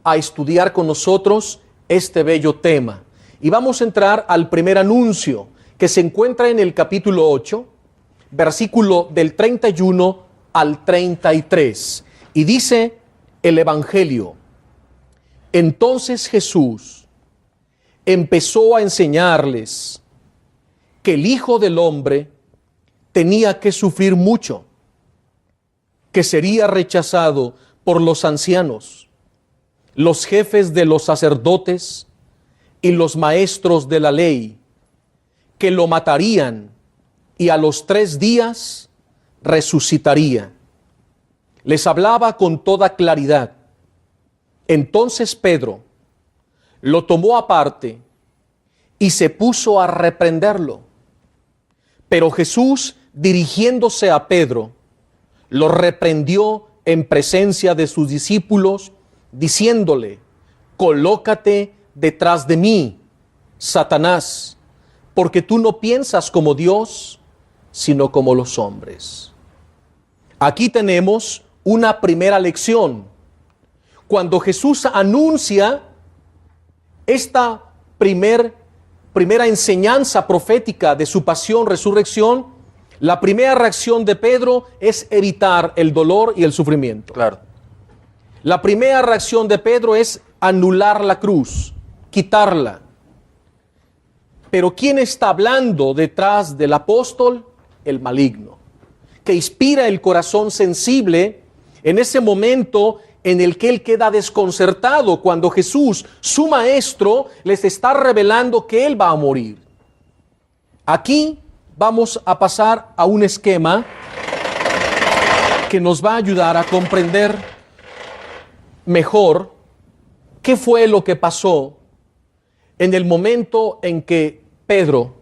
a estudiar con nosotros este bello tema. Y vamos a entrar al primer anuncio que se encuentra en el capítulo 8, versículo del 31 al 33. Y dice el Evangelio: entonces Jesús empezó a enseñarles que el Hijo del Hombre tenía que sufrir mucho, que sería rechazado por los ancianos, los jefes de los sacerdotes y los maestros de la ley, que lo matarían y a los 3 días resucitaría. Les hablaba con toda claridad. Entonces Pedro lo tomó aparte y se puso a reprenderlo. Pero Jesús, dirigiéndose a Pedro, lo reprendió en presencia de sus discípulos, diciéndole: colócate detrás de mí, Satanás, porque tú no piensas como Dios, sino como los hombres. Aquí tenemos una primera lección. Cuando Jesús anuncia esta primera enseñanza profética de su pasión, resurrección, la primera reacción de Pedro es evitar el dolor y el sufrimiento. Claro. La primera reacción de Pedro es anular la cruz, quitarla. Pero ¿quién está hablando detrás del apóstol? El maligno, que inspira el corazón sensible en ese momento en el que él queda desconcertado cuando Jesús, su maestro, les está revelando que él va a morir. Aquí vamos a pasar a un esquema que nos va a ayudar a comprender mejor qué fue lo que pasó en el momento en que Pedro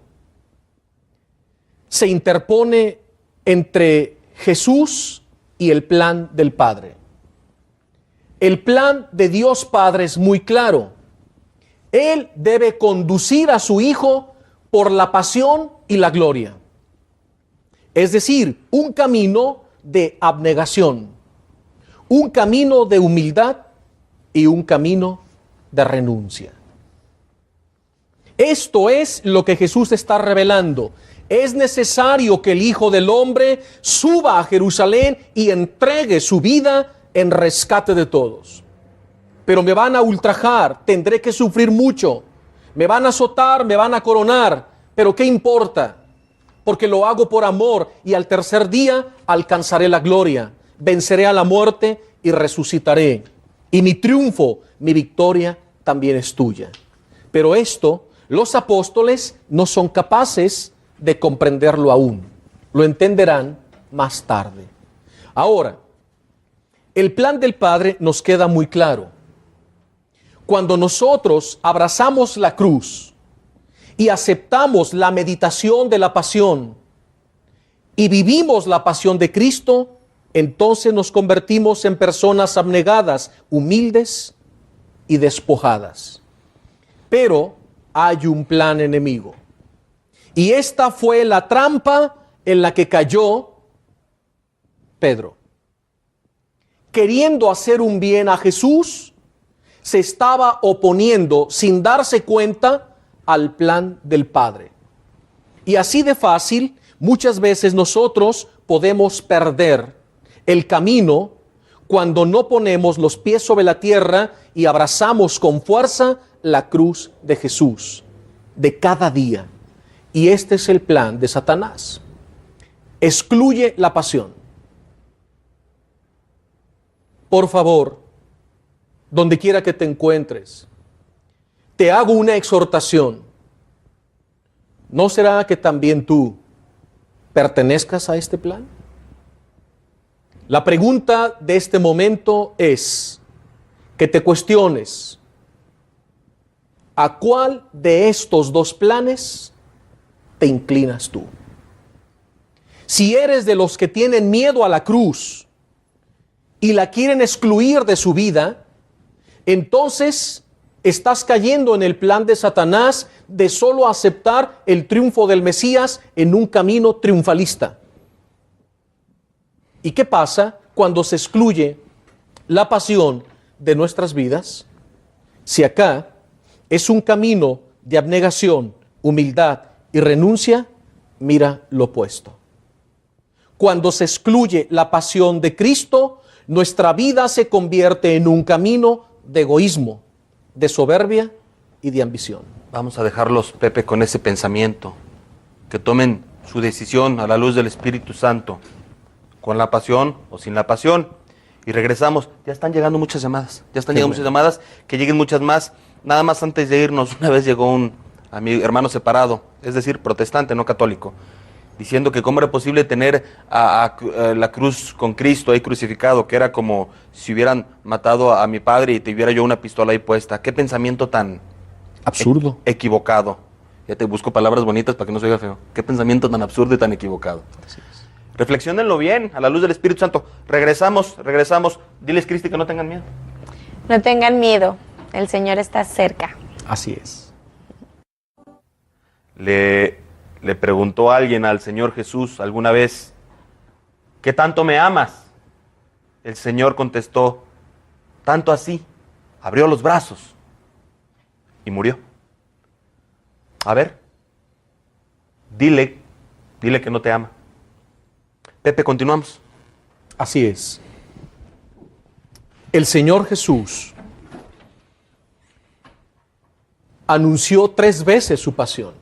se interpone entre Jesús y el plan del Padre. El plan de Dios Padre es muy claro. Él debe conducir a su Hijo por la pasión y la gloria. Es decir, un camino de abnegación, un camino de humildad y un camino de renuncia. Esto es lo que Jesús está revelando. Es necesario que el Hijo del Hombre suba a Jerusalén y entregue su vida en rescate de todos. Pero me van a ultrajar, tendré que sufrir mucho, me van a azotar, me van a coronar, pero ¿qué importa? Porque lo hago por amor y al tercer día alcanzaré la gloria, venceré a la muerte y resucitaré. Y mi triunfo, mi victoria también es tuya. Pero esto, los apóstoles no son capaces de comprenderlo aún. Lo entenderán más tarde. Ahora, el plan del Padre nos queda muy claro. Cuando nosotros abrazamos la cruz y aceptamos la meditación de la pasión y vivimos la pasión de Cristo, entonces nos convertimos en personas abnegadas, humildes y despojadas. Pero hay un plan enemigo. Y esta fue la trampa en la que cayó Pedro. Queriendo hacer un bien a Jesús, se estaba oponiendo sin darse cuenta al plan del Padre. Y así de fácil, muchas veces nosotros podemos perder el camino cuando no ponemos los pies sobre la tierra y abrazamos con fuerza la cruz de Jesús de cada día. Y este es el plan de Satanás. Excluye la pasión. Por favor, donde quiera que te encuentres, te hago una exhortación. ¿No será que también tú pertenezcas a este plan? La pregunta de este momento es que te cuestiones: ¿a cuál de estos dos planes te inclinas tú? Si eres de los que tienen miedo a la cruz y la quieren excluir de su vida, entonces estás cayendo en el plan de Satanás de solo aceptar el triunfo del Mesías en un camino triunfalista. ¿Y qué pasa cuando se excluye la pasión de nuestras vidas, si acá es un camino de abnegación, humildad y renuncia, mira lo opuesto. Cuando se excluye la pasión de Cristo, nuestra vida se convierte en un camino de egoísmo, de soberbia y de ambición. Vamos a dejarlos, Pepe, con ese pensamiento. Que tomen su decisión a la luz del Espíritu Santo, con la pasión o sin la pasión. Y regresamos. Ya están llegando muchas llamadas. Que lleguen muchas más. Nada más antes de irnos, una vez llegó a mi hermano separado, es decir, protestante, no católico, diciendo que cómo era posible tener a la cruz con Cristo ahí crucificado, que era como si hubieran matado a mi padre y tuviera yo una pistola ahí puesta. Qué pensamiento tan absurdo, equivocado. Ya te busco palabras bonitas para que no se oiga feo. Qué pensamiento tan absurdo y tan equivocado. Reflexiónenlo bien, a la luz del Espíritu Santo. Regresamos. Diles, Cristi, que no tengan miedo. No tengan miedo, el Señor está cerca. Así es. Le preguntó alguien al Señor Jesús alguna vez, ¿qué tanto me amas? El Señor contestó, tanto así. Abrió los brazos y murió. A ver, dile que no te ama. Pepe, continuamos. Así es. El Señor Jesús anunció 3 veces su pasión,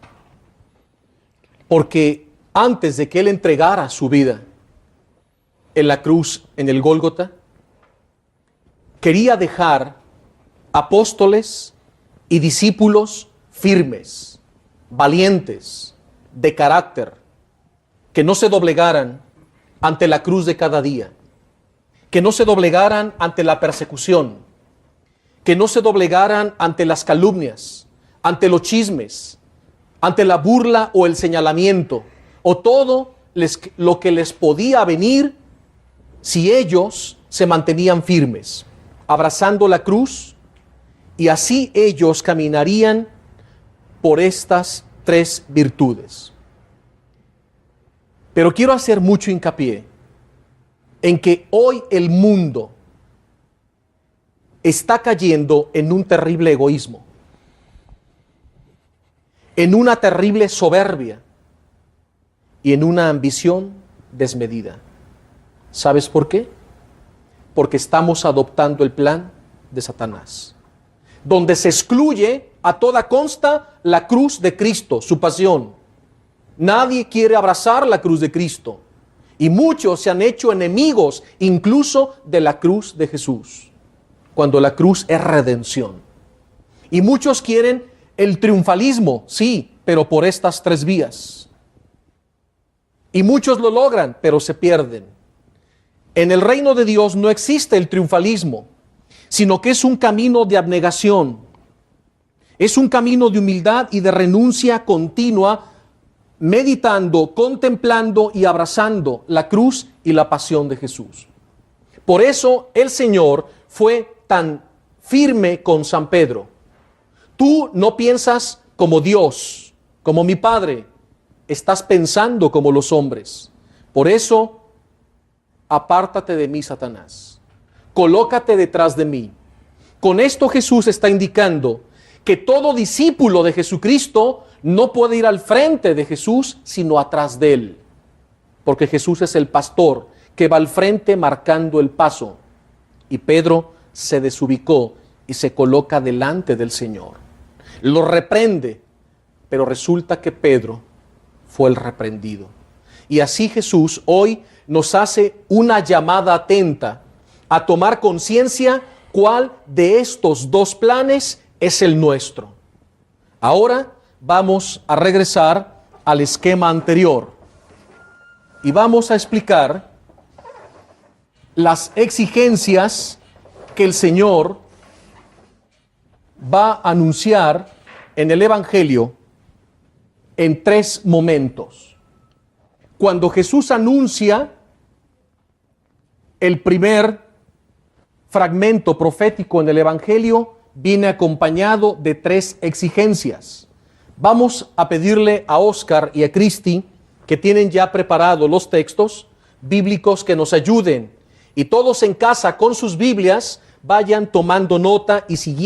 porque antes de que Él entregara su vida en la cruz, en el Gólgota, quería dejar apóstoles y discípulos firmes, valientes, de carácter, que no se doblegaran ante la cruz de cada día, que no se doblegaran ante la persecución, que no se doblegaran ante las calumnias, ante los chismes, ante la burla o el señalamiento, o todo lo que les podía venir si ellos se mantenían firmes, abrazando la cruz, y así ellos caminarían por estas 3 virtudes. Pero quiero hacer mucho hincapié en que hoy el mundo está cayendo en un terrible egoísmo, en una terrible soberbia y en una ambición desmedida. ¿Sabes por qué? Porque estamos adoptando el plan de Satanás, donde se excluye a toda consta la cruz de Cristo, su pasión. Nadie quiere abrazar la cruz de Cristo, y muchos se han hecho enemigos incluso de la cruz de Jesús, cuando la cruz es redención. Y muchos quieren el triunfalismo, sí, pero por estas 3 vías. Y muchos lo logran, pero se pierden. En el reino de Dios no existe el triunfalismo, sino que es un camino de abnegación. Es un camino de humildad y de renuncia continua, meditando, contemplando y abrazando la cruz y la pasión de Jesús. Por eso el Señor fue tan firme con San Pedro. Tú no piensas como Dios, como mi Padre. Estás pensando como los hombres. Por eso, apártate de mí, Satanás. Colócate detrás de mí. Con esto Jesús está indicando que todo discípulo de Jesucristo no puede ir al frente de Jesús, sino atrás de Él. Porque Jesús es el pastor que va al frente marcando el paso. Y Pedro se desubicó y se coloca delante del Señor. Lo reprende, pero resulta que Pedro fue el reprendido. Y así Jesús hoy nos hace una llamada atenta a tomar conciencia cuál de estos 2 planes es el nuestro. Ahora vamos a regresar al esquema anterior y vamos a explicar las exigencias que el Señor va a anunciar en el Evangelio en 3 momentos. Cuando Jesús anuncia el primer fragmento profético en el Evangelio, viene acompañado de 3 exigencias. Vamos a pedirle a Oscar y a Cristi, que tienen ya preparados los textos bíblicos, que nos ayuden. Y todos en casa con sus Biblias vayan tomando nota y siguiendo